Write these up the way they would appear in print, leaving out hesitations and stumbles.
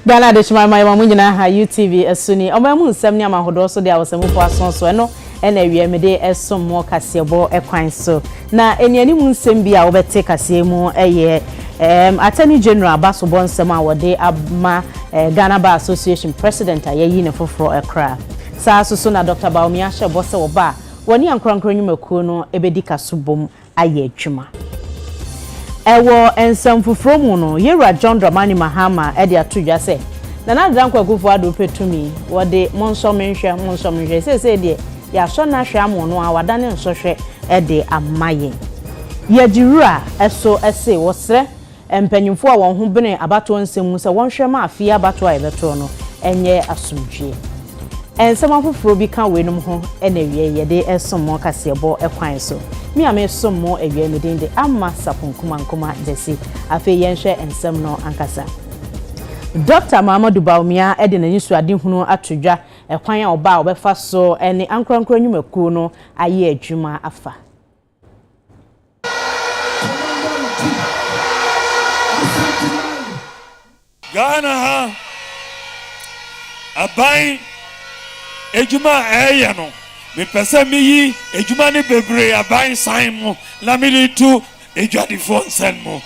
Ghana de shima mai mamu nyina ha UTV esuni omamu nsem ne amahodo so de awosemu po asonso eno ena wie mede esom mo kasebo ekwan so na eniani mu nsem bia wo bete kase mu eye Attorney General Basobo nsem a wode ama Ghana Bar Association President ayeyi ne foforo ekra sa so na Dr. Baumia Shebo se wo ba woni ankrankro nyumakuo no ebedi kasobom aye adwuma ewo ensem foforo mu no Yera John Dramani Mahama e de atodwa se na drankwa gufo ado petumi wode monsomenhwe se de ya so na hwe amo no awada ne nsohwe e de amaye ye diwura eso ese wosre empanyimfo a won ho bene abato nsemu se won hwe ma afia abato a ebeto no enye asomdwe ensem afoforo bi kan wenum ho e na wie ye de esomo kasebo ekwan so mi ame somo ewie me de amma saponkuma desi afi yenhwe ensem no ankasa Dr. Mamadou Baumia e de nani suade hunu atodwa ekwan a oba obefa so ene ankrankra nyumakuo no aye adwuma afa Ghana ha abai ejuma eya no me pese mi yi ejuma ne bebre abai sign mo na me to ejwadifo nsen mo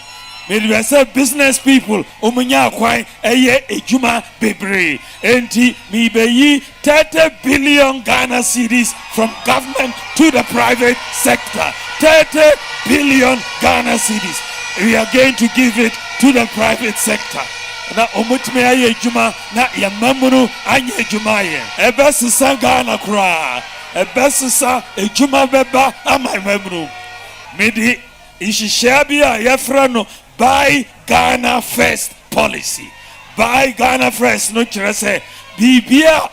me be business people omunya akwan eye ejuma bebre enti me be yi 30 billion Ghana cedis from government to the private sector 30 billion Ghana cedis we are going to give it to the private sector na omutme aye ejuma na yamamunu anye ejuma ye ebesisa Ghana kura ebesisa ejuma beba amamamunu midi ishishabia yefra no buy Ghana first policy buy Ghana first no kire se bibia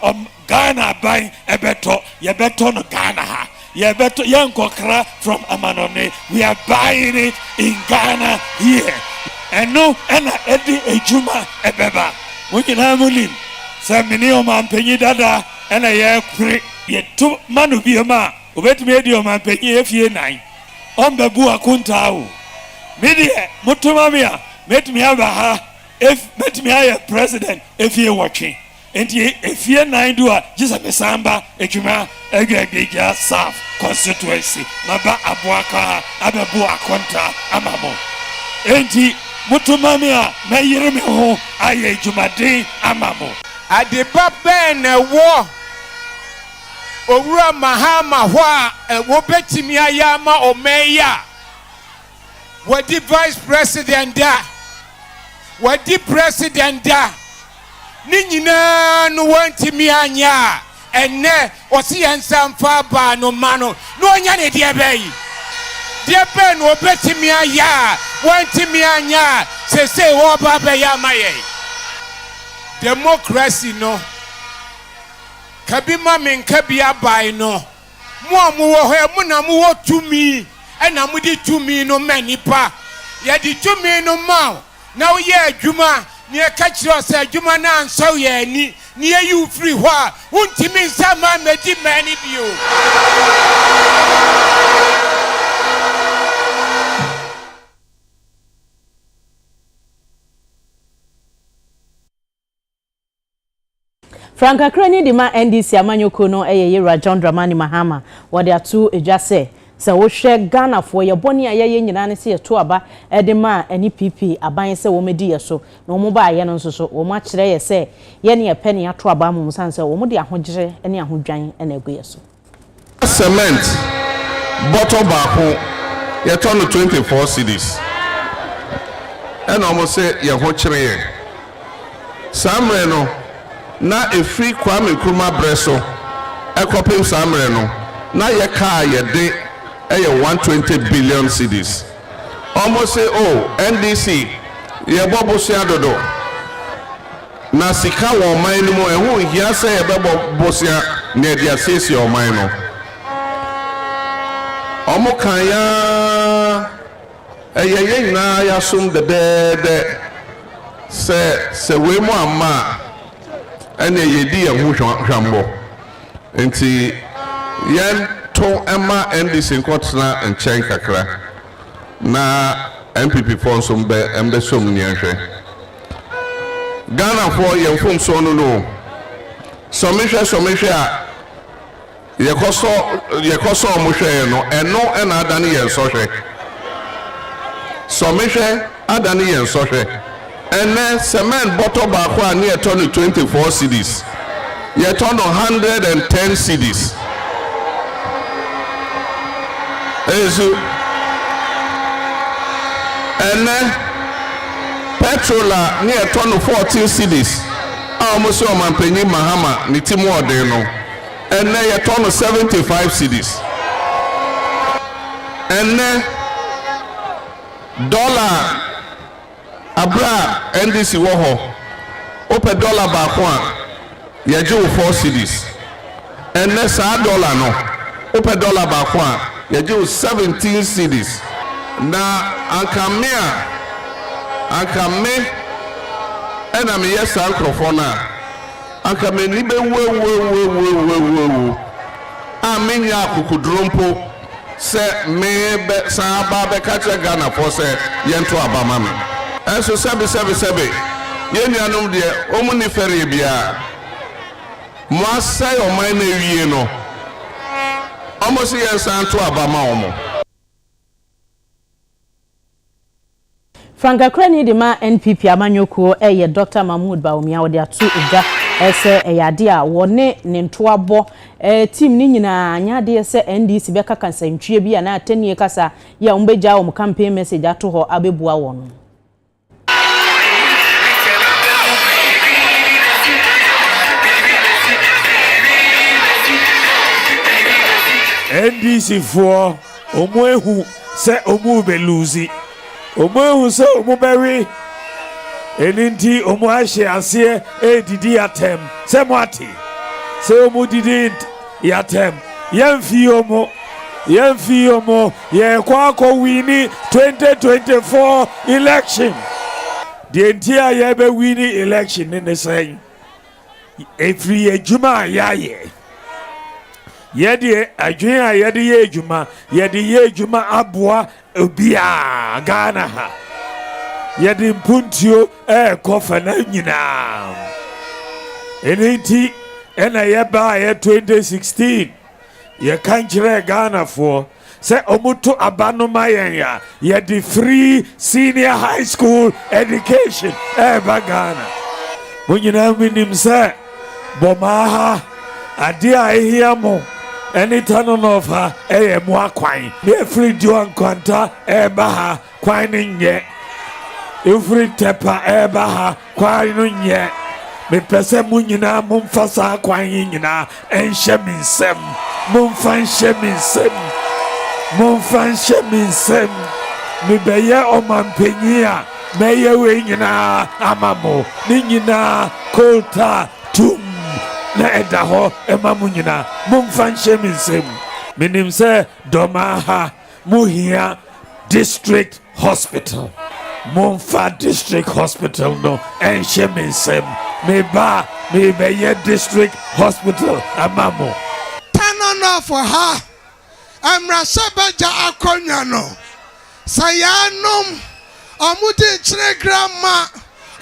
Ghana buy yebeto no Ghana ha yebeto yankokra from Amanone we are buying it in Ghana here and no ena edi ejuma ebeba mukina mulim se mini o mampenyi dada ena ye kure ye tu manu biema obetumi edi o mampenyi efie nan ombebu akunta o midi mutumamia metumi abaha if metumi aye president efie watching enti efie nan do a jisa mesamba ejuma egbeja south constituency maba abuaka abebu akonta amamo enti mutumamia meyire me ho aye ejumade amamo adeba ben wo owura Mahama ho a wo betimi ayama omeya wadi vice president da wadi president da ni nyina no wantimi anya enne osi yansamfa ba no mano no nya ne de bayi de ben wo betimi aya wantimi anya sese wo ba be ya maye democracy no kabima menkabia bai no mo amu wo he mo na mo wo tumi ena mo di tumi no manipa ya di tumi no ma na wo ye adwuma ne ka kire se adwuma na anso ye ani ne you free ho a untimi nsama medi mani bio Franka Krani di ma NDC amanyoko no Yera John Dramani Mahama wode atu edwase se wo hwe Ghana fo ye boni ayeye nyina ne se to aba ede ma NPP aban se wo medi ye so na wo ba aye no nso wo ma kire ye se ye ne epe ne ato aba mu san se wo mo de ahogire ne ahodwan na egu ye so cement bottle baako ye to no 24 cedis and almost say ye ho kire ye samre no na a free Kwame Nkrumah breso ekopim samre no na ye car ye de 120 billion cedis almost say oh NDC ye bobosu adodo na sika won man no mo ehun hia say ye bobosia na dia sesi o man no omo kan ya ye na ya sum de se we mo ama ene yedi ya hu hwambo enti yen to ema NDC nkotna enchen kakra na MPP fonso mbe som nyenhwe Ghana for your phone so no. Somisha yekoso omushe no eno ena adani yen sohwe. Somisha adani yen sohwe. Ene cement bottle ba kwa ni eto 24 cedis. Ye turn 110 cedis. Ezu ene petrola ni eto 14 cedis. Almost your man penny Mahama ni timu odeno. Ene ye turn 75 cedis. Ene dollar abra NDC woho. Ope dollar ba kwa ye ju 4 cedis. Ene sa dollar no. Ope dollar ba kwa ye ju 17 cedis. Na ankame ena me yes microphone anka me ni be wo amenya akukudrompo se me be sa ba be kache Ghana for se yento abama me enso sebe yenuanom de omuni fere bia mo asai o man na wie no omo se yensan to abama omo. Franka Kreni de ma NPP amanyoko eye Dr. Mahmoud Bawumia ode atu eja ese eyade a wone ne ntoabo team ni nyina anyade ese NDC beka kansantwie bi na atenie kasa ya umbeja o campaign message ato ho abebua wono. NDC for omoehu se omu be lose. Omo so omo berry eninti omo ahye ase didi atem se moati se omo didi yatem yemfi omo ye kwa wini 2024 election the entire ye be wini election in the saying every ejuma yaye yede adwen a yede ye ejuma aboa obia Ghana ha yede mpuntio kofa na nyina enenti ena ye ba ye 2016 ye kanjire Ghana for se omuto abanoma ya yede free senior high school education ba Ghana munyina minim se bomaha ade a ehiamo any turn of her, more quine. Every Joan Quanta, ha, quining yet. Every tepper, ha, quining yet. Me pese munina, mumfasa, quining na, and shemin sem. Mumfan shemin sem. Me beya o man penia, meye wingina, amamo, ningina, colta, tum. Na edaho emamunyina mumfan sheminsem minim se domaha muhia district hospital mumfa district hospital no en sheminsem me be district hospital amamo tanona for her amrasabaja akonya no sayanum omude chire grandma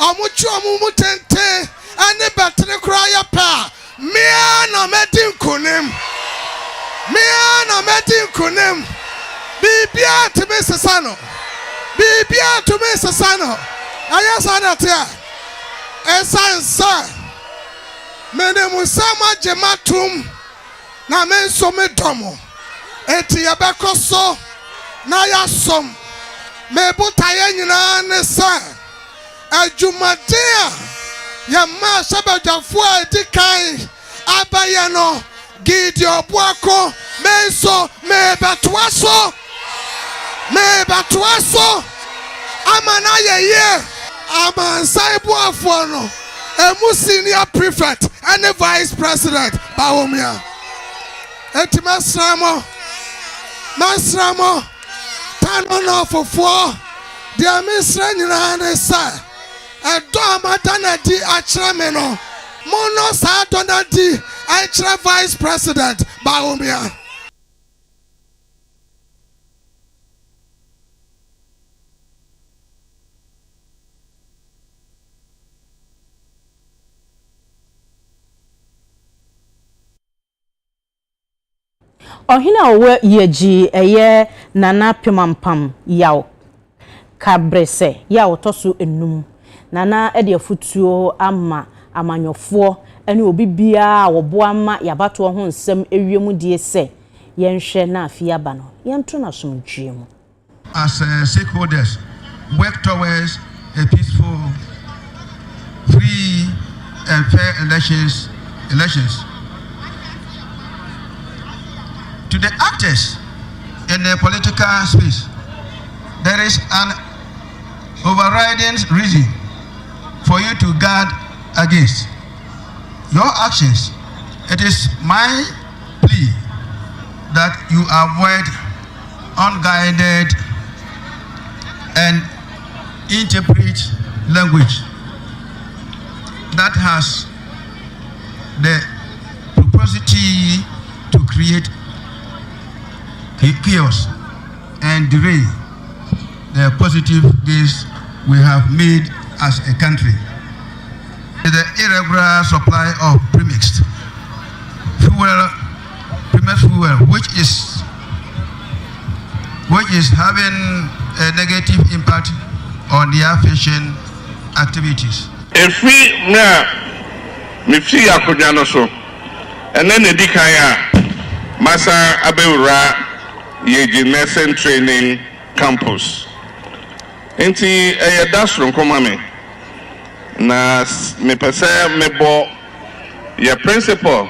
omuchu omumutente ane batene kraya pa mea na medin kunem bibia to me sasano ayasa na tia esansa mene musama jematum na menso medomo eti yabekoso na yasom mebutaye nyina ne sa ajumadea Yama sabajafo edikai abayano gidio buako menso mebatuaso amana ye amansai buafo no emu senior prefect and vice president Bawumia eti masramo tanono fofo dia misra nyina ne sa edo amadana di achre no mono sa dona di achre vice president Bawumia Ohina owe yeji eye nana pemampam yaw kabrese yaw toso enum nana ede afutuo ama amanyofo ene obi bia woboa ma yabato ho nsem ewiemu die se yenhwe na afia ba no yento na somdwemu. As stakeholders work towards a peaceful, free and fair elections. To the actors in the political space, there is an overriding reason for you to guard against your actions. It is my plea that you avoid unguided and interpret language that has the propensity to create chaos and derail the positive gains we have made as a country. The irregular supply of premixed fuel, which is having a negative impact on their fishing activities. If we me free akudano so, and then the dikaya masa abewura yeji nursing training campus. Enti dasron komame na me pese me bo your principal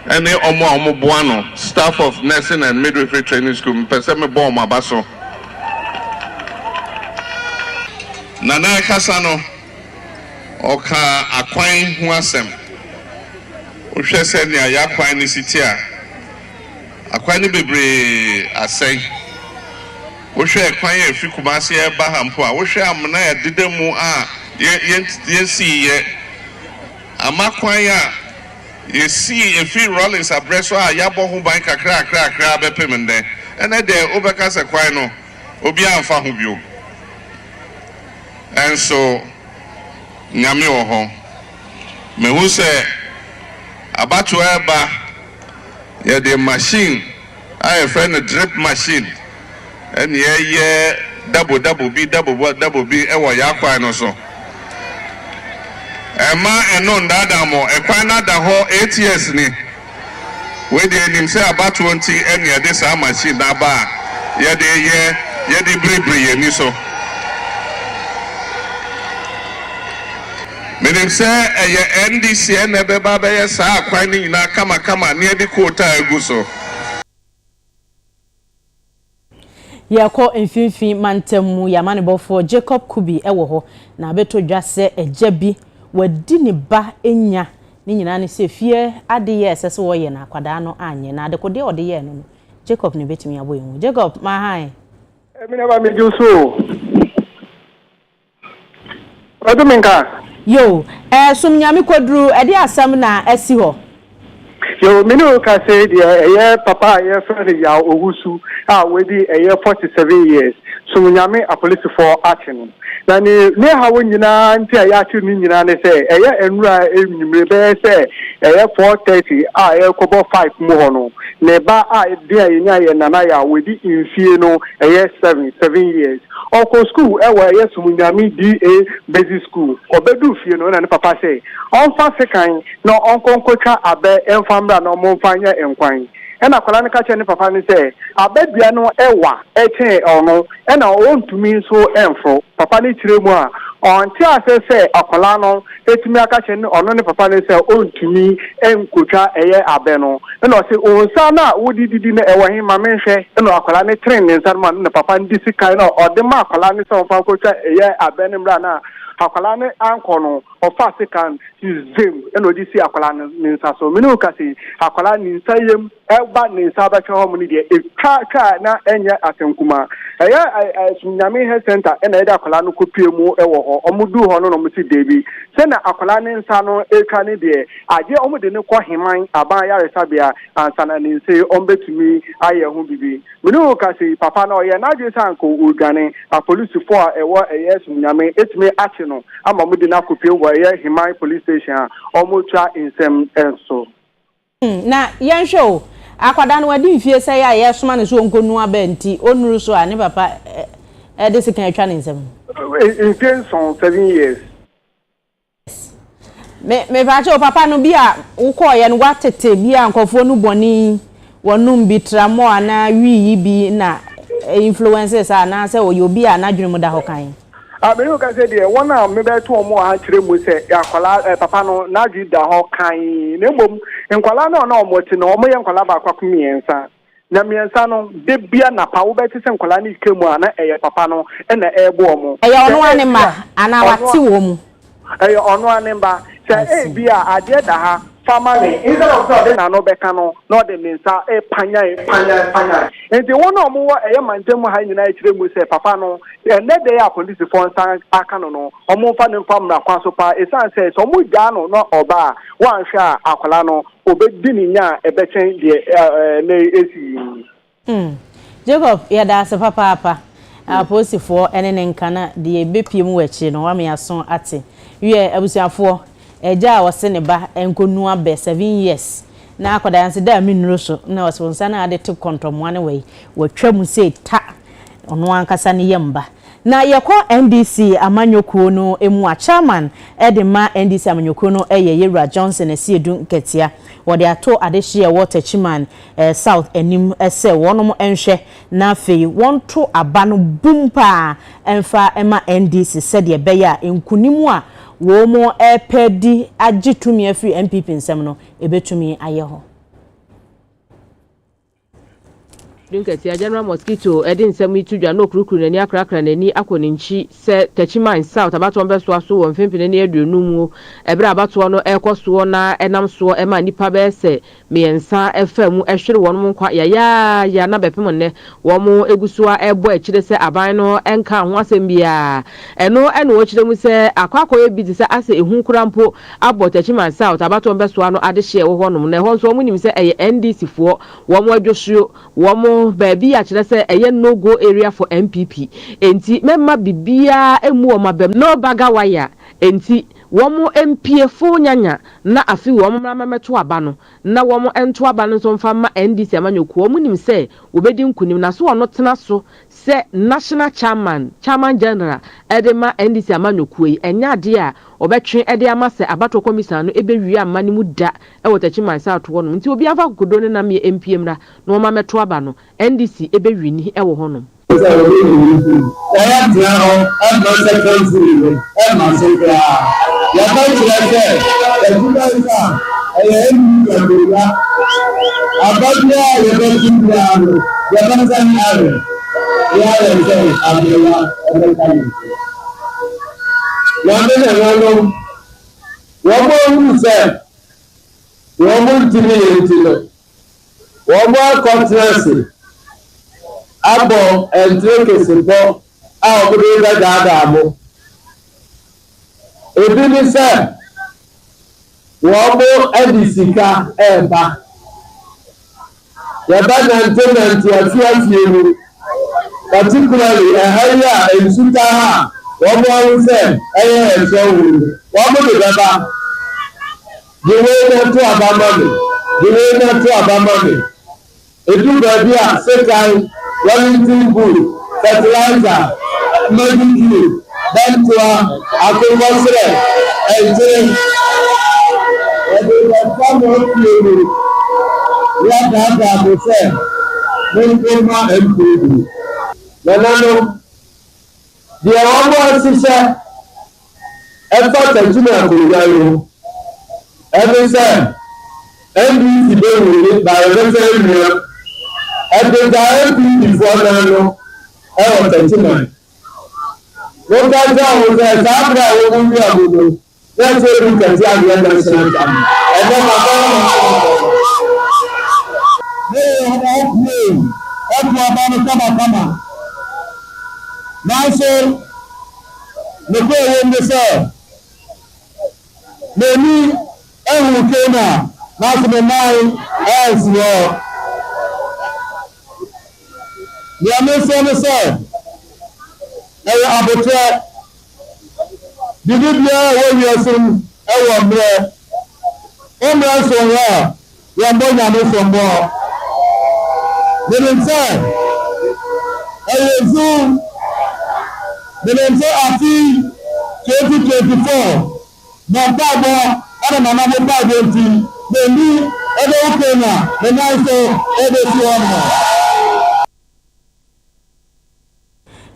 and the omo buano staff of nursing and midwifery training school me pese me bo omo abaso. Nana kasano oka akwan ho asem ohwe se ne ya akwan ni sitia akwan ni bebre asai ohwe akwan ya fi kumase e ba hampo a ohwe amna ya dedemu a yensi ye amakwan ya yesi efi rollins abreso a yabo ho ban kakra bepemende ene de obeka se kwan no obi amfa ho bio. And so nyame oho me hu se abatu eba ye the machine I friend a drip machine and ye double b e wo yakwa no so ema eno ndada mo e kwan na da ho 8 years ni we dey nim say abatu nti en ye this machine na ba ye de bribri ye ni so. Menim say a NDC and a baba sa kwani na kama near the quota eguso. Yako mfimfi mantemu ya manibofo Jacob Kubi ewo ho na beto dwase ejabi wadi ne ba enya ni nyina ne se fie ade ye sese wo ye na akwada no anye na ade kode ode ye no Jacob ne betimi aboyemu Jacob ma han emi na ba me juso Oduminka yo sumnyami kodru ede asam na asi ho yo minu ka say the papa friend ya owusu we di 47 years sumnyami a police for action na ne ha wonyina nti ya ati ni nyina ne say enura enyimre be say 4:30 kobo 5 mu ho no ne ba dia yenya ye nana ya we di infie no 7 years Oko school sumunyami DA basic school obedu fie no na ne papa say on fa sekan no on konkotwa abe enfamra no momfanya enkwan ena kwala ne ka che ne papa ne say abedua no eche ono ena ontumi so enfro papa ne kire mu a onti asese akwala no etumi aka che ne ono ne papa ne say ontumi enkotwa abe no ena o say onsa na wodididi na hin ma menhwe ena akwala ne train ne nsa ma ne papa ndisi kan na odema akwala ne say onfa kotwa abe ne mra na akwala ne anko no ofa sekan zem ena odi si akwala ne nsa so minu ka si akwala ne nsa yem eba ne nsa ba che ho mu ne de ka na enya asenkuma sunyame health center ena eda akwala no kopie mu ewo ho omudu ho no muti debi se na akwala ne nsa no eka ne de aje omude ne kɔ heman aban ya resabia ansana ne nse ombetumi aye ho bibi minu ka si papa na oye na aje sanko urgane a police for ewo sunyame etumi ache no ama mude na kopie wo heman police station omotwa insem enso na yanhwe akwada no wadi mfie say ya yesoma ne so onkonu abenti onuru so a ne papa de sekan atwa ne nsem in 7 years me bacho papa no bi a ukọ ye no watete bi a nkofo no boni wonum bi tramo ana wi bi na influences ana say oyobi a na dwene mu da ho kan me no ka say de won a me be to omo ha kire mu say akwala papa no na dwi da ho kan na mom nkwala na na omo ti na omo ye nkwala ba kwa miensa na miensa no de bia na pa wo be ti say nkwala ni kemu ana eye papa no na ebo omo eye ono ane ma ana wati wo mu eye ono ane ba say bia ade da ha family instead of so na no beka no no de minsa panya enti won no mo eye mantemu ha nyina ekire mu say papa no ne dey a police for nsan aka no omo fa ne fam na kwa so pa esan say so mo gya no no oba wan hwa akola no obedi ni nya ebechen de na esi Jacob ya da se papa aposifo ene ne nkana de ebepiem wachi no wa me aso ate wie abusuafo eja wose ne ba enkonu abe 7 years na akoda yanse da minuro so na wose wonsa na ade te kontromwane we watwam se ta ono ankasa ne yemba na yekọ NDC amanyokuo no emu a chairman edema NDC amanyokuo no Yewura Johnson esiedu nketia wode ato adehye waterchiman South enim ese wonom enhwe na afei wonto aba no bumpa emfa ema NDC sede beya enkunimu a wo mo epedi agitumi afri MPP nsem no ebetumi aye ho Dunketia General Mosquito edin semu itudwa no krukru nani akrakra nani akoninchi se Techiman South abato mbeso aso wo mfempene ne aduonum ebra abato no ekoso na enam so ema nipa be se miensa efam ehwere wonum kwa ya na bepem ne wo mo egusua ebo akire se aban no enka ho asem bia eno wo kire mu se akwakoye bi se ase ehu kurampo abo Techiman South abato mbeso no adehye wo honum na ho so munim se eye NDC fo wo mo adwosuo wo mo baby a kire se eye no go area for MPP enti memma bibia emu o mabem no baga waya enti womo MPA fo nyanya na afi womo mramemeto aba no na womo ento aba no so mfa ma NDC amanyoku womo nim se obedi nkunim na so ono tena so se national chairman general edema NDC amanyoku yi enya ade a obetwe ede ama se abato commission no ebewi ama ne mu da e Techiman South wo no nti obi afa kokodo ne na me MPA mra no ma meto aba no NDC ebewi ni e wo hono abo entre simpo a obodo ga da abo ebi ni se wo mo edisika eba ya ba na tenant ya fiafie particularly haya ensuta ha wo mo se so wo mo de baba de we to abamami edu baby a sekai Wellington Bull, fertilizer, medical, dental, agriculture, and trade. The farmer people, we have to say, Minima and Bull. Nanano, the Award sister, effort and Juna, every time, NBC will by a referendum. And the MP before now, Techiman. What I was a Sabra will be a good. Let's say we can see the national camp. And then come. Now, so, the boy in the cell. Maybe, and who came out, not the mind as well. The American said, Abutra, did you hear when you are saying, I want there? Omra from where? You are born from more. menim sɛ ɛyɛ Zoom menim sɛ afi 2024 na mpaabɔ ɛna mama mo mpaabɔ nti bɛni ɛbɛ wokɛ na ne nan so ɛbɛsi hɔ no.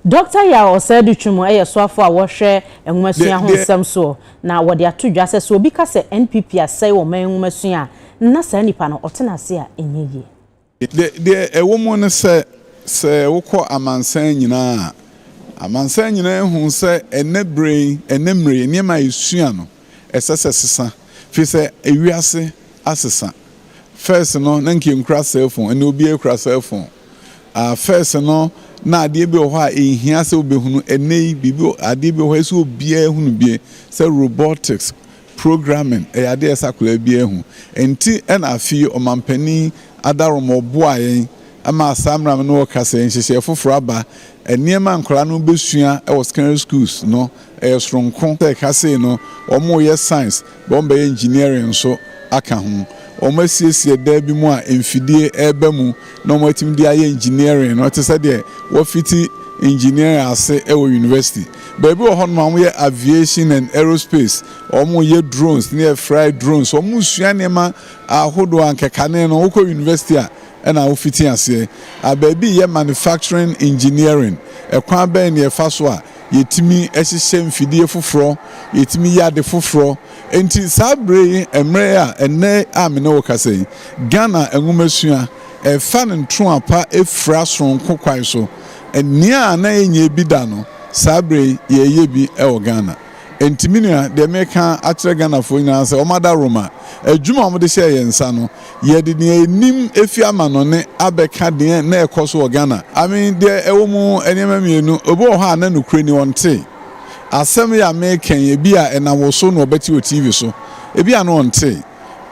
Dr. Ya Osedu Chumu eye soafo a wohwe enwumasua ho nsem so na wode ato dwa se so obi ka se NPP asai wo man enwumasua na sa nipa no otenase a enye ye de ewomu ne se wokọ amansan nyina hu se enebre enemre niema esua no esese sesa fi se ewiase asesa first no na nke nkra cell phone ene obi ekra cell phone first no na ade bi ho a ehia se obehunu enei bibi ade bi ho so obi ehunu bi se robotics programming ade esakula bi ehu enti na afi omampani adaromo boayen ama samram no kase nhihye foforo aba eniema nkora no besua e was secondary schools no sronko te kase no omo ye science bombe engineering so aka ho omo siesie da bi mu a emfidie eba mu na omo atim di aye engineering no te se de wo fiti engineering ase e wo university baby wo hono am ye aviation and aerospace omo ye drones ne fry drones omo sua nema ahodo ankekane no wo ko university a na wo fiti ase baby ye manufacturing engineering ekwan ben ne fa so a yetimi ehihye mfidie foforo yetimi yade foforo enti sabre emre a ene amene wo kase Ghana enwumasua efa ne ntro apa efra sonko kwai so enia na enye bi da no sabre ye bi e wo Ghana enti minua de meka akire Ghana fo nyina se omada Roma adwuma mo de hye yensa no ye de ne enim efi amano ne abeka de na ekoso wo Ghana I mean de ewo mu enema mienu obo ho ana nukure ni wonte asem ya meken ye bi a enawo so no obeti o TV so ebi a no wonte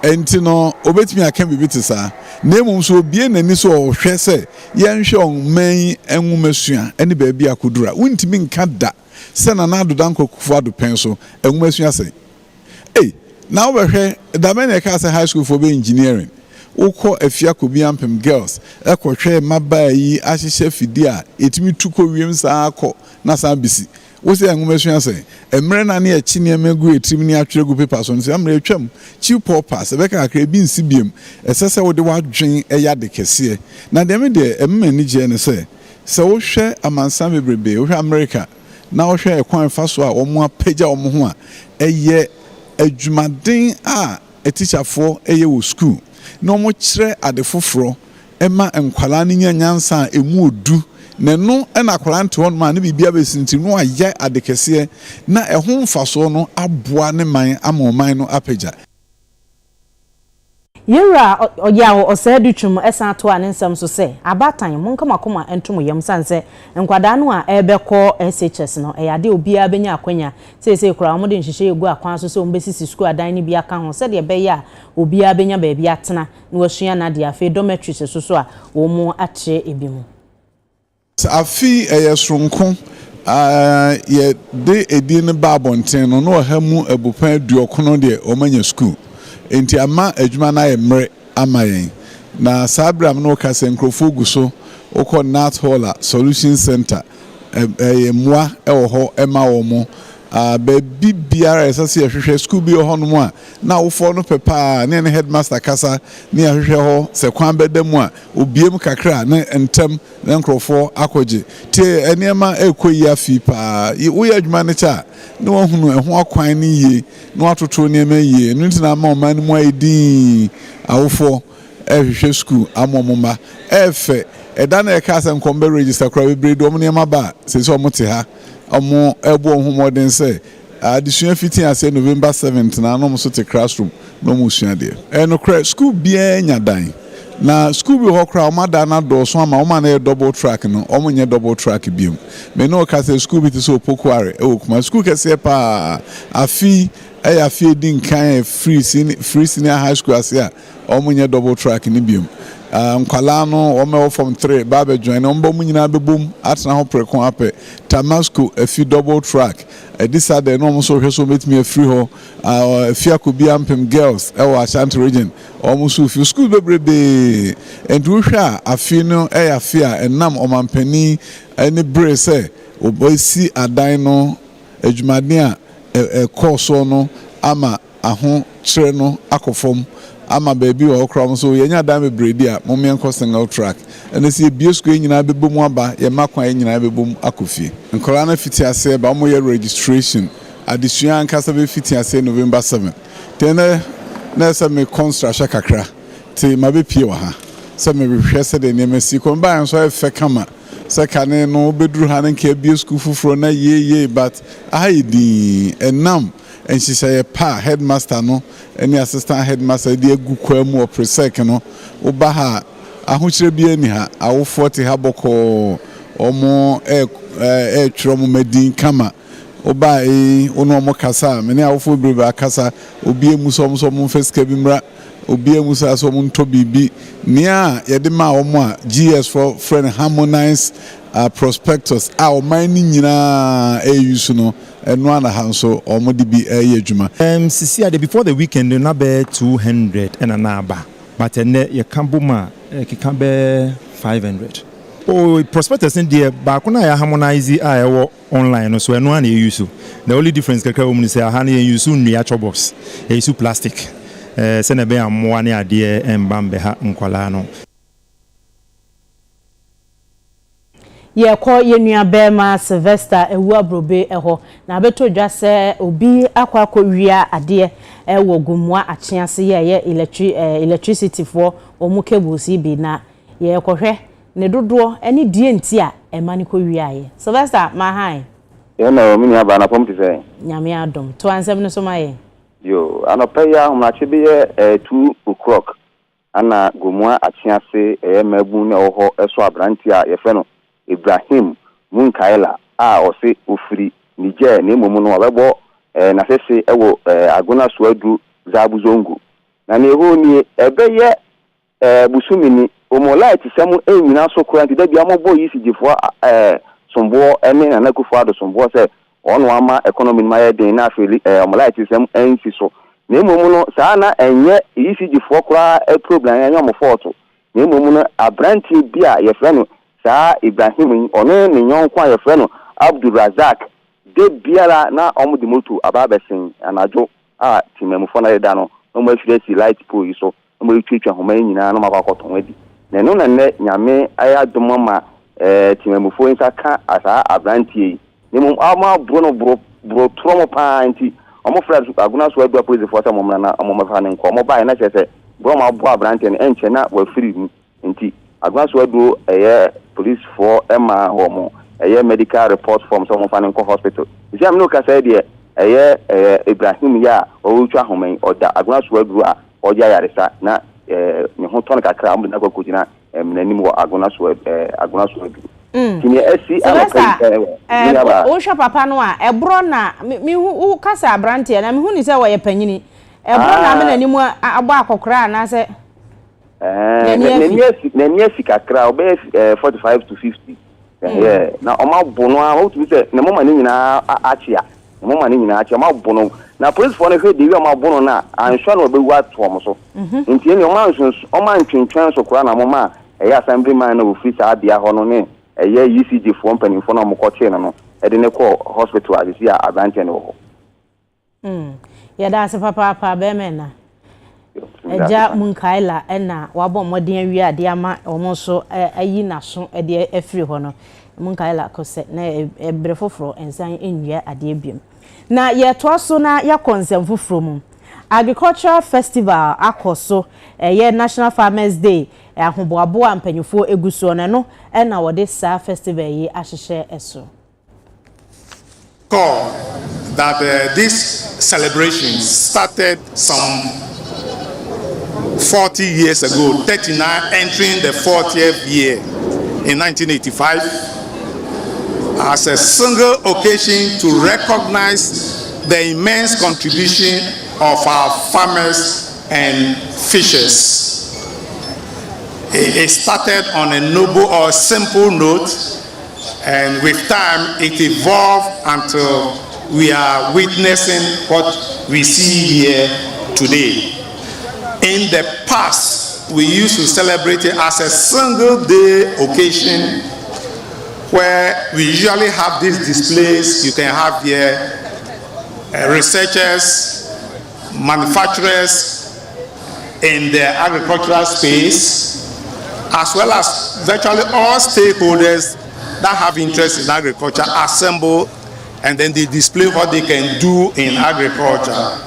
enti no obetimi aka bibi tesa nemu so bie nani so ohwe se yenhwe onman enwumasua ene ba bia kodura wuntimi nka da se na na dodan kokufu adopen so enwumasua se now we hear da men e high school for engineering ukọ afia kobi ampem girls ekwohwe maba yi ahyehye fidi a etimi tuko wiem saa akọ na saa bisi wo se enwumasua se emre na na e chine megu etim ni atwere gu paper so nse amre atwam chi purpose e beka akra bi nsi biem esese wo de wadwen eya de kese na dem de emmani je ne se wo hwe amansan bebrebe wo hwe America na wo hwe ekwan fa so a omo apagya omo ho a eye adwumaden a teacherfo eye wo school no mo kire ade foforo ema enkwala ne nyansa emu odu ne no na akwala nte won ma ne bibia besinti no aye ade kese na ehon mfaso no aboa ne man amoman no apagya Yera oya Osedu Chumu esan to anensem so se abatan monkamakoma entomo yam sanse enkwada no a ebekọ SHS no eyade obia benya akwanya sese kura omode nhihye egu akwan so se ombesisi school adan ne bia ka ho se de be ya obia benya ba bia tena na wasua na de afi dormitories so a wo mu atre ebimu afi eyesronko ye de edin ba bonten no no ha mu abupan duokono de omanya school enti ama adwuma na emre amayen na sabram no ka se nkrofo guso okọ Nat Hall Solution Center moa ewo ho ema wo mo ba bibiara esase ehwehwe school bi ho no a na wofo no pepa na headmaster kasa na ehwehwe ho se kwan bedam a obiem kakra na entem na nkrofo akoje tie enema ekoyi afi pa wo ya adwuma ne cha na wohunu eho akwan ne yie na watoto enema yie no ntina ma oman mu aidin awofo ehwehwe school amomoma efe eda na ekasa nkombe register kra bebre do enema ba se so mote ha omo ebo homoden se adisua fitin ase November 7th na no so te classroom no mo sua de no kra school bia nyadan na school bi ho kra omada na do so ama oma na double track no omo nye double track biom me no ka se school bi te so pokuare e okuma school kese pa afi afi din kan free senior high school ase a omo nye double track ni biom nkwala no omo from 3 baba join ombo mu nyina bebom atna ho prekon ape Tamasco afi double track this are the normal so meet me a free ho fear could be ampem girls Ashanti region almost few school baby and we share a fino a fear and nam o mampeni any brace o boy see a dino ejumania a course no ama aho chere no akofom ama baby o krom so yenya dame bredi a momien ko single track and see biosco nyina bebom aba ye makwan nyina bebom akofie nkola na fiti ase ba mo ye registration adesua ankasa be fiti ase November 7 tena na se me construction kakra te mabe pie wa ha se me hwehwe se de nemasi ko ba nso efe kama se kane no beduru ha nke biosco fufuro na ye but aidi enam and she say pa headmaster no any assistant headmaster dey gu kwamu o presec no oba ha ahokyere bi ani ha awo 40 ha boko omo twromo madin kama oba ono omo kasa me ne awofo brebe akasa obi emuso omo feska bi mra obi emuso so omo nto bibi nia ye de ma omo a GS for friend harmonize prospectus a man nyina use no eno ana hanso omodi bi adwuma sisi ade before the weekend na be 200 and anaba but ene ye kambuma kika be 500 prospectus in there back na ya harmonize a ewo online so eno ana use the only difference kaka wo mu say ha na use nua box use plastic se na be ammo ne ade embambe ha nkwala no ye ko ye nua bema Sylvester ewu abrobe eho na beto dwa se obi akwa wia ade wo gumwa achease ye electricity for omu cables bi na ye kohwe ne dodo eni die nti a emani ko wia ye Sylvester ma hai ye na omi ni aba na pom ti se nyame adom to ansem no so ma ye yo anopeya humrache bi ye 2 o'clock ana gumwa achease mabu ne oho eso abranti a ye fe no Ibrahim Munkaila a ose ofiri Niger na emumu no wabebo na sese ewo agona suadu zabuzongo na ne ho ni ebeye busumini omolite semu enyina so kranti da bia mobo yisijifo sombo ene na nakufo ado sombo se ono ama economy ma ye den na afeli omolite semu ensi so na emumu no saa na enye yisijifo kra problem anya mo foto na emumu no abranti bia ye freno sa Ibrahim ono ne nyon kwa ye freno Abdul Razak de biara na omudi moto ababesin anajo a timemufo na yeda no mo afiresi light pole so mo twetwa homa nyina no makwakoto wadi na no na ne nyame aya domo ma timemufo nsa ka asa abrantie ni mo ama bro tromo pa nti omo fra aguna so adu police force mo na omo mafa ne nko mo bai na chese bro ma bo abrantie ne enche na wa free nti aguna so adu police for Emma homo medical report form so mo fa ne nko hospital isi am no ka say de Ibrahim ya o twa homen oda aguna so adu a oja yaresa na ne ho ton kakra am na kwakujina nanim wo aguna so adu kini esi o sha papa no a ebro na mi hu kasa abrante na mi hu ni se wo ye panyini ebro na me nanim agba akokra na se neniesi kakra obe 45 to 50 na oma bono a o tu se na mama ni nyina achia na mama ni nyina achia ma bono na police for na he de wi oma bono na ansho na obewu ato so nti ni oma ntwentwen so kora na mama assemblyman na office abia ho no ne UCG for company for na mokoche no e de ne ko hospital adisi a abante ne ho ya da se papa be mena eja Munkaila ena wabo modin wi ade ama omo so ayi naso de afiri ho no Munkaila kose na ebre foforo ensan enwia ade biem na ye to so na ya konsem foforo mu agricultural festival akoso ye National Farmers Day ahoboabo ampanyufo eguso no ena wode sa festival yi ahihye eso that this celebration started some 40 years ago, 39 entering the 40th year in 1985 as a single occasion to recognize the immense contribution of our farmers and fishers. It started on a noble or simple note, and with time it evolved until we are witnessing what we see here today. In the past, we used to celebrate it as a single day occasion where we usually have these displays. You can have here researchers, manufacturers in the agricultural space, as well as virtually all stakeholders that have interest in agriculture assemble, and then they display what they can do in agriculture.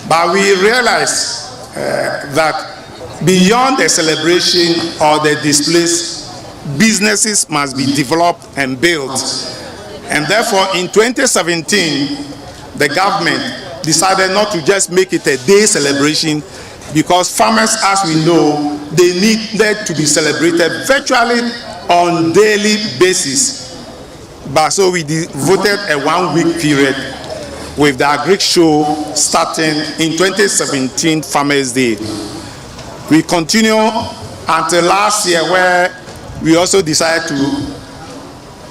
But we realize that beyond the celebration or the displays, businesses must be developed and built. And therefore, in 2017, the government decided not to just make it a day celebration, because farmers, as we know, they needed to be celebrated virtually on daily basis. But so we devoted a 1 week period with the Agri Show starting in 2017 Farmers Day. We continue until last year, where we also decided to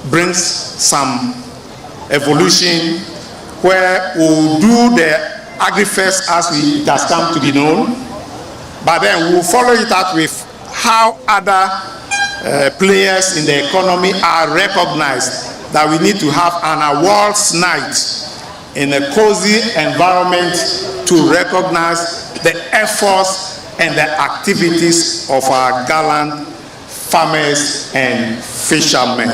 bring some evolution, where we'll do the Agri-Fest as it has come to be known, but then we'll follow it up with how other players in the economy are recognized, that we need to have an awards night in a cozy environment to recognize the efforts and the activities of our gallant farmers and fishermen.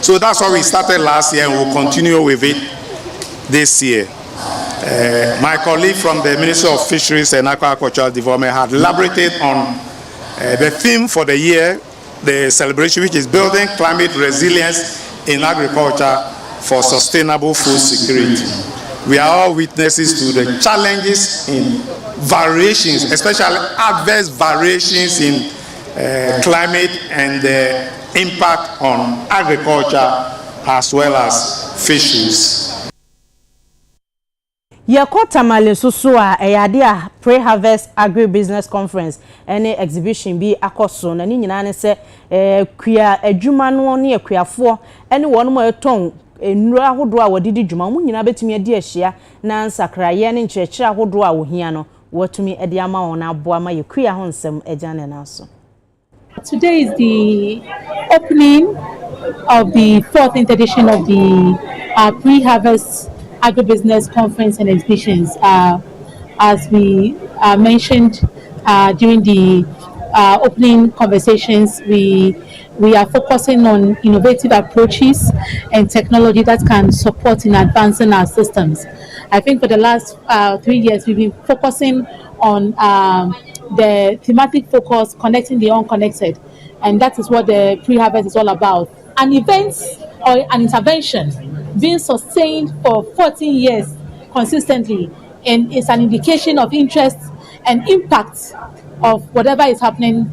So that's what we started last year, and we'll continue with it this year. My colleague from the Ministry of Fisheries and Aquacultural Development had elaborated on the theme for the year, the celebration, which is building climate resilience in agriculture for sustainable food security. We are all witnesses to the challenges in variations, especially adverse variations in climate and the impact on agriculture as well as fisheries. Yakota Malesusua, a pre-harvest agri-business conference, any exhibition be akoso, na ni nyina ne se kuya adwuma no ne akuafo ene won mo eton enura ahodo a wodidi dwuma mu nyina betumi adi ahia na nsakraye ne nkyerɛkyerɛ ahodo a wohia no watumi edi ama won aboa ma yekuya ho nsɛm agane na so. Today is the opening of the 4th edition of the pre-harvest agribusiness conference and exhibitions. As we mentioned during the opening conversations, we are focusing on innovative approaches and technology that can support in advancing our systems. I think for the last 3 years, we've been focusing on the thematic focus, connecting the unconnected, and that is what the pre-harvest is all about. An event or an intervention being sustained for 14 years consistently, and it's an indication of interest and impact of whatever is happening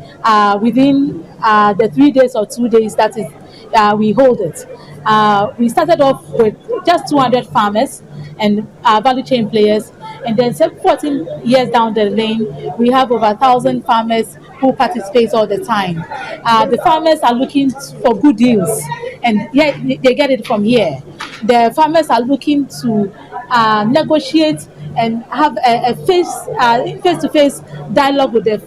within the 3 days or 2 days that is we hold it. We started off with just 200 farmers and value chain players, and then 14 years down the lane, we have over 1,000 farmers who participate all the time. The farmers are looking for good deals, and yeah, they get it from here. The farmers are looking to negotiate and have a face-to-face dialogue with the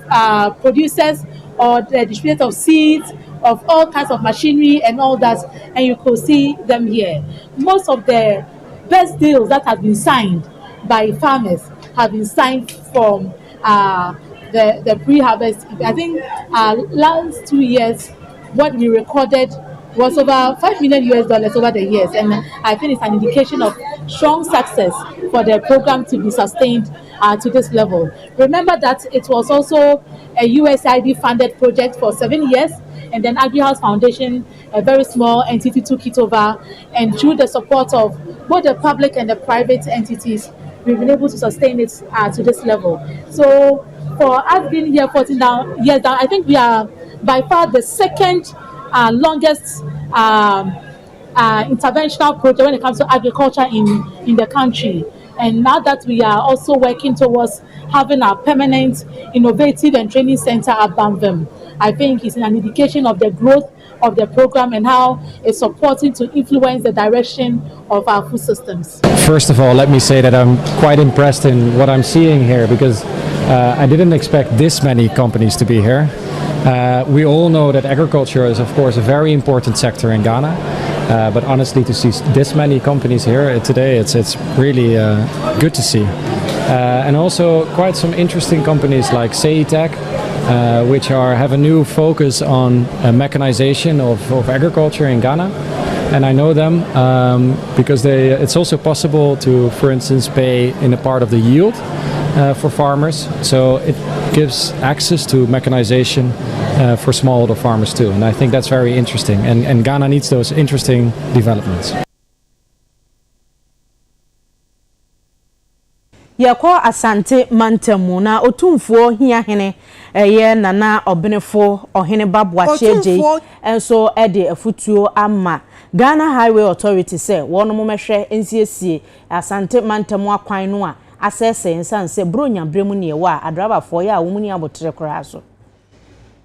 producers or the distributors of seeds, of all kinds of machinery and all that, and you could see them here. Most of the best deals that have been signed by farmers have been signed from the pre-harvest. I think last 2 years, what we recorded was over $5 million over the years, and I think it's an indication of strong success for the program to be sustained to this level. Remember that it was also a USAID funded project for 7 years, and then AgriHouse Foundation, a very small entity, took it over, and through the support of both the public and the private entities, we've been able to sustain it to this level. So for us being here 14 years down, I think we are by far the second longest interventional project when it comes to agriculture in the country. And now that we are also working towards having a permanent innovative and training center at Banvem, I think it's an indication of the growth of the program and how it's supporting to influence the direction of our food systems? First of all, let me say that I'm quite impressed in what I'm seeing here because I didn't expect this many companies to be here. We all know that agriculture is, of course, a very important sector in Ghana, but honestly, to see this many companies here today, it's really good to see. And also quite some interesting companies like Seitech, which have a new focus on mechanization of agriculture in Ghana. And I know them because it's also possible to, for instance, pay in a part of the yield for farmers. So it gives access to mechanization for smallholder farmers too. And I think that's very interesting. And Ghana needs those interesting developments. Yako asante mantemu na otumfuo hia hene ye nana obenefo ohene babwache je enso ede afutuo ama Ghana Highway Authority say wono momehwe ensiesie asante mantemu akwan no a asese ensanse bronya bremu ne wa adrabafo ya womuni abotre kora so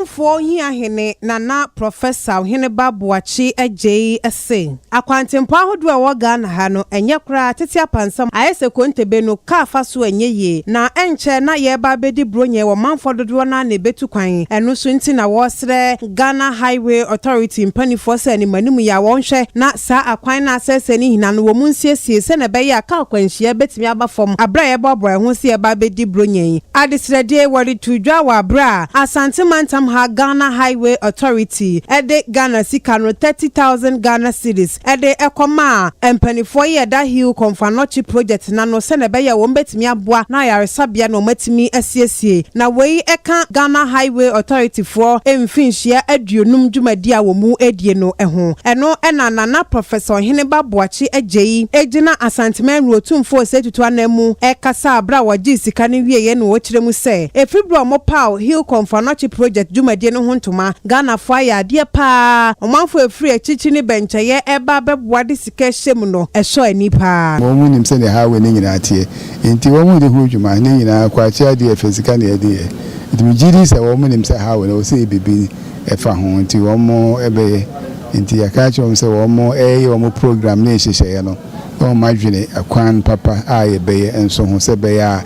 for here hene nana professor hene babuachi ejei ese akwantempo ahodo a wo Ghana ha no enye kra tete apansam ayese kontebe no ka fa so enye ye na enche na ye ba bedi bronye wo manfododo na na betu kwan eno so nti na wo sre Ghana Highway Authority mpanifo se ni manimu ya wonhwe na sa akwan na asese ni hina no wo munsiesie se na be ya ka kwanhia betimi abafom abra ye bobo ho se ye ba bedi bronye adisrede wori tudwa wa abra asante mantam ha Ghana Highway Authority ede Ghana sika no 30,000 Ghana cedis ede ekoma empanifo ye da hill Confanochi project na no se na be ya wo betimi aboa na yaresabia no matimi asiesie na wei eka Ghana Highway Authority for emfinhia aduonum dwumadi a wo mu edie no eho eno ena nana professor Heneba Boachi ejei ejina asanteman rotumfo setutu anamu ekasa abra waji sika ne wieye no wo kiremu se efibro mo paw hill Confanochi project dwumadi no hontoma Ghana fire ade pa omanfo efiri echichi ne bencheye eba beboade sika hyem no ehso ani pa mo mu nim se ne ha we ne nyina tie enti wo mu de hu dwuma ne nyina kwachi ade efesika ne ade enti mi gidi se wo mu nim se ha we no se bibi efa ho enti wo mu ebe enti yakacho mo se wo mu wo mu program ne hyehye no wo madwene akwan papa a ye beye enso ho se beye a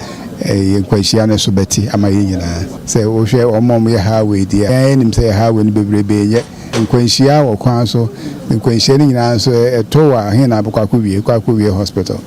kwashia na so beti ama yinyina se wo hwe omom ye ha we dia nim se ha we no bebrebe ye kwashia wo kwan so kwashia ni nyina so etowa he na abakwa wie hospital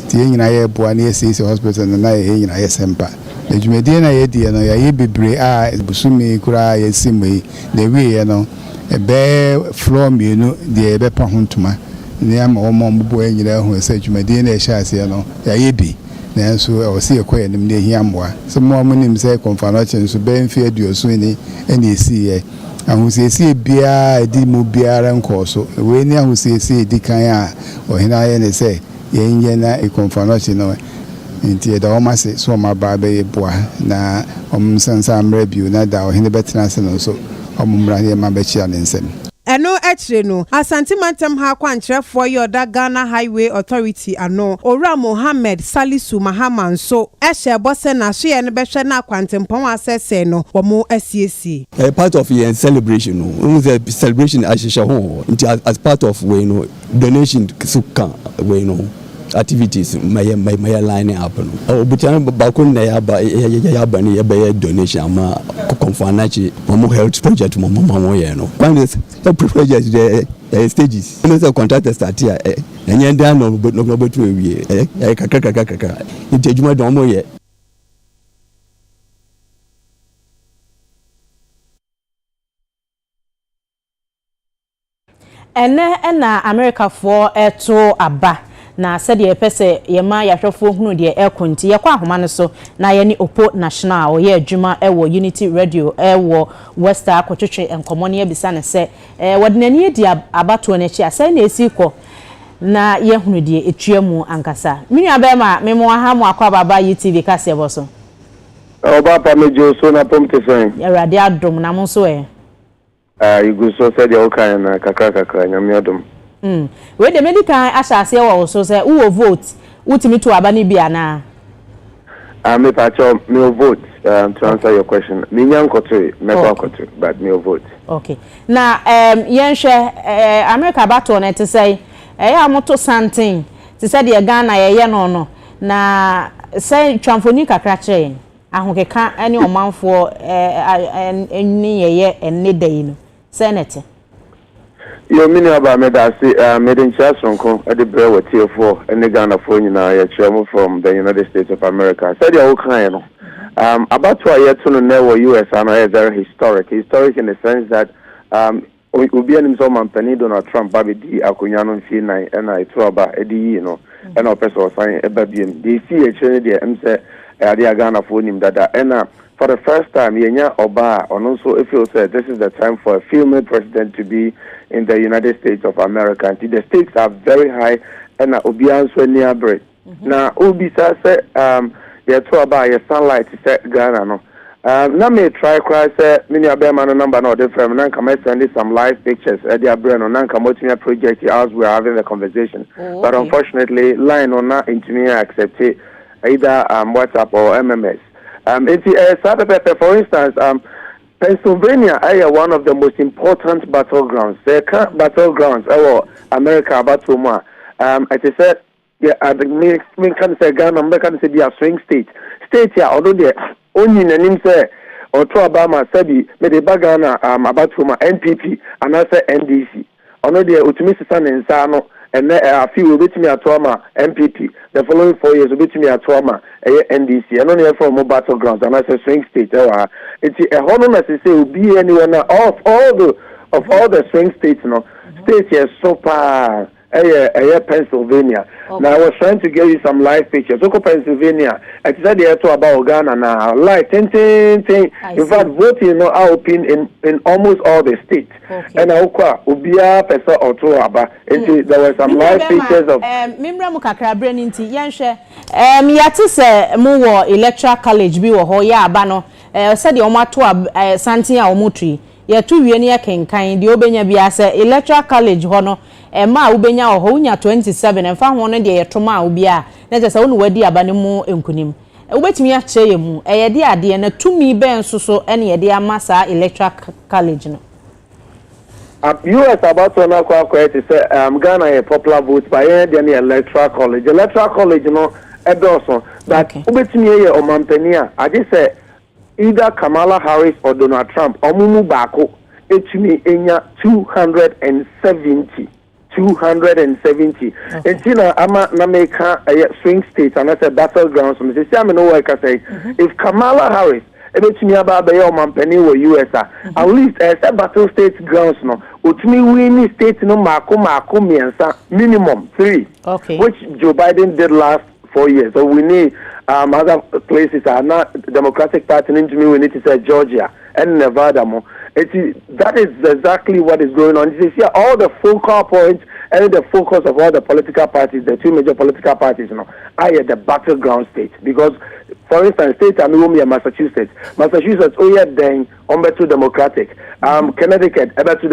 ti yinyina ye boa na ye hospital na ye yinyina ye sempa ejumedie na ye die no ye bebre a busumi kura ye simwe na wie ye no ebe floor mienu de ebe pa hontuma ni ama omom bo yinyina ho se ejumedie na ye hyase no ye bi nanso o se ekoye nim ne hiamboa so mo amunim se Confanochi nso be mfi aduoso ni ene esiye ahusiesie bia edi mu biara nkoso we ni ahusiesie edi kan a ohina ye ne se yenye na Confanochi no nti da o mase so ma ba be boa na omsansa mrebiu na da ohine betena se no so omumra ye ma be chia ne nsem eno echire no asante mantem ha kwankyerefo yoda Ghana Highway Authority ano Ora Mohammed Salisu Mahama nso ehye bose na so ye ne behwe na kwantempon asese no wo mo asiesi part of your celebration no the celebration ashisha ho as part of we no donation suka we no activities my line up no obutan bakun na ya ba ni ya donation ama Confanochi mo health project mo ye no when is the project the stages no say contractor start here enye nda no betu ewie kakaka nti adwuma don mo ye ena America for eto aba na said ye pese ye ma yahwefo hunu de ekonti ye kwa ahoma ne so na ye ni Opo National o ye adwuma ewo Unity Radio ewo West akotwetwe enkomo ne bisa ne se wodnani edi abato na chi asa na esiko na ye hunu de etuamu ankasa minu abema memo ha mu akwa baba UTV kase boso oba pa mejo so na pomte fen ya radio adom na mo so you so said the okay na kakaka nyame adom we the medical asase wo so say wo vote utimi to aba ni bia na me pa cho me vote to answer your question. Minyan koto, meko koto, but me vote. Okay. Now, yenshe America bato na to say, amoto something. To say the Ghana no. Na say tramfoni kakra kire. Ahokeka any omanfo any ye Midday no. Senate. Yo mini aba me da say made in Chasonko at the brew with TF4 and the Ghana phone from the United States of America. Said the whole kind no. About 2 years to know US and very historic in the sense that we be an man penny Donald Trump baby di akunyano fi nine and I throw about edi you know and our person sign a baby they see a change there and say the Ghana phone him that and for the first time yenya oba and also if you said this is the time for a female president to be in the United States of America and the stakes are very high and obian so near break now obi say yeah, to about your sunlight set Ghana no. Now me try cry say many abema no number no different. Now come send some live pictures at their brain on now come to project as we are having the conversation. Oh, but unfortunately, line or not into me accept it either WhatsApp or MMS. It's for instance, Pennsylvania is one of the most important battlegrounds. Battlegrounds, America battle. It said. Yeah, the me can say Ghana, me can say be a swing state. State here, although the only name say or to Obama sabi me the Ghana about to my NPP and I say NDC. Although the ultimate son in Sano and a few will be to me at Toma MPP. The following 4 years will be to me at Toma NDC. And only from more battlegrounds and I say swing state. It's a honor to say will be anyone of all the swing states. No states here super. Pennsylvania. Okay. Now I was trying to give you some live pictures. Look at Pennsylvania. I said they to about Ghana now. Like In fact, voting now open in almost all the states. Okay. And Ubia Pesa or two about. There were some live pictures of. Mimra mukakra breninti. Yanshe. Yati se muwo electoral college bi wo ho ya abano. Said the omato santia omutri. Ya tu wieni ya kenkan di obenya bia se electoral college hono ma ubenya ho nya 27 emfa ho no de yetoma ubia na je se wonu wadi abane mu enkunim ubetimi a cheye mu ye de ade na tumi ben soso ene ye de amasa electoral college no US about to know quite say Ghana a popular vote by the electoral college no edoso that ubetimi ye o mampania I just say either Kamala Harris or Donald Trump omumu bako etumi enya 270 Entina ama na meka swing state and that's a battleground so me say am no work say if Kamala Harris etumi aba be your mampani wo US at least as a battle state grounds no otumi win state no mako miensa minimum 3 which Joe Biden did last 4 years. So we need other places are not Democratic Party into me. We need to say Georgia and Nevada more. That is exactly what is going on. You see all the focal points and the focus of all the political parties, the two major political parties, are at the battleground states. Because, for instance, states are Massachusetts. Oh yeah, then to Democratic. Connecticut, to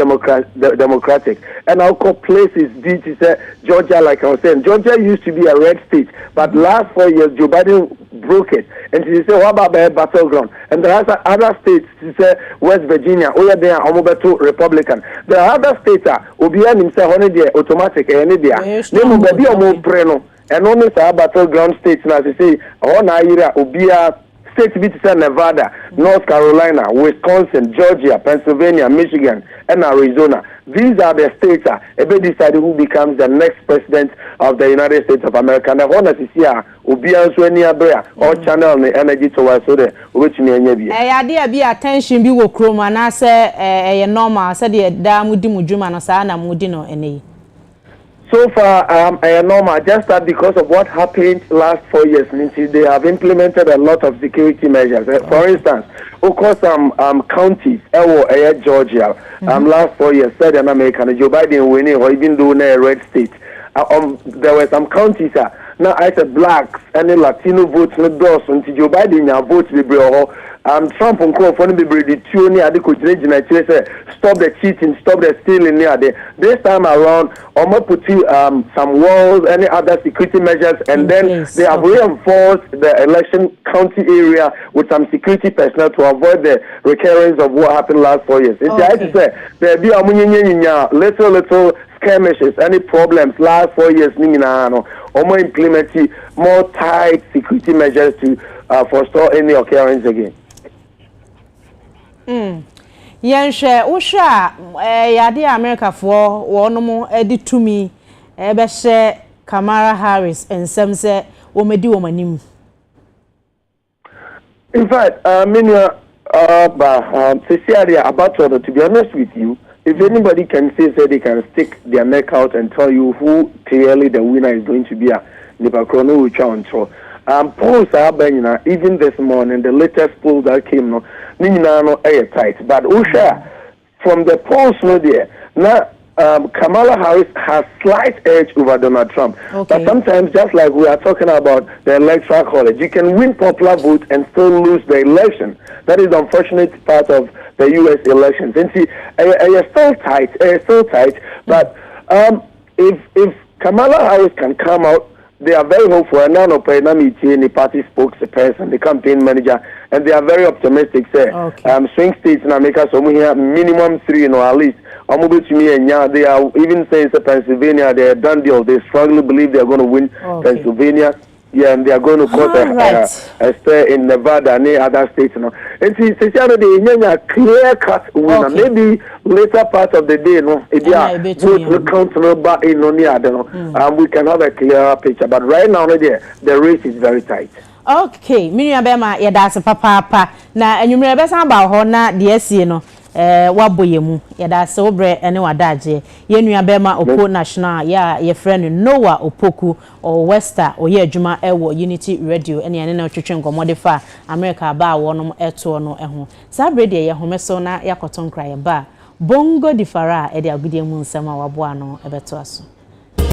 Democratic. And our places did say Georgia, like I was saying. Georgia used to be a red state, but last 4 years Joe Biden broke it. And she said, what about the battleground? And there are other states, she said West Virginia, oh yeah, they are to Republican. There are other states Obian himself automatic and and only battleground states now they say Obia states be Nevada, North Carolina, Wisconsin, Georgia, Pennsylvania, Michigan, and Arizona. These are the states that decide who becomes the next president of the United States of America. And I want to see Obian Swenia Brea or channel the energy towards so the which me and you. I be attention be wo chroma na say normal said the damudi mujuma no sa na mudino ene. So far, normal, just that because of what happened last 4 years, they have implemented a lot of security measures. For instance, some counties, Georgia, last 4 years, said in America, Joe Biden winning or even doing a red state. There were some counties, now I said blacks and Latino votes, not those, until Joe Biden votes, Trump and Crawford for the breed the two near the coach say stop the cheating, stop the stealing near there. This time around, almost put some walls, any other security measures, and then they have reinforced the election county area with some security personnel to avoid the recurrence of what happened last 4 years. It's I to say there be little skirmishes, any problems last 4 years, or implementing more tight security measures to forestall any occurrence again. Yanshe Usha Yadi America for one edi to me Ebeshe Kamala Harris and some say Omedi Omanim. In fact, Cecilia, about to be honest with you, if anybody can say they can stick their neck out and tell you who clearly the winner is going to be, Nipakrono Uchancho. Polls are even this morning, the latest poll that came, no tight. But Usha, from the polls, no there, now Kamala Harris has slight edge over Donald Trump. Okay. But sometimes, just like we are talking about the electoral college, you can win popular vote and still lose the election. That is the unfortunate part of the U.S. elections. And see, it's still tight. But if Kamala Harris can come out, they are very hopeful. And now, the party spokesperson, the campaign manager, and they are very optimistic. Say, swing states in America, so we have minimum 3, at least. They are even saying Pennsylvania, they are done deal. They strongly believe they are going to win Pennsylvania. Yeah, and they are going to cause a stir in Nevada and other states. And see, they clear cut winner. Maybe later part of the day, we can have a clearer picture. But right now, the race is very tight. Okay, Miriam Bema, that's a papa. Now, and you may be about Hona, the waboyemu yada se obre ene wadaje ye nua bema opo national ya ye friend Noah Opoku or Wester or ye adwuma ewo Unity Radio ene ene na twetwe ngomode fa America ba wonom eto no eho sabre de ye homeso na yakoton kra ye ba bongo difara e de agudie mu nsema waboa no ebeto aso.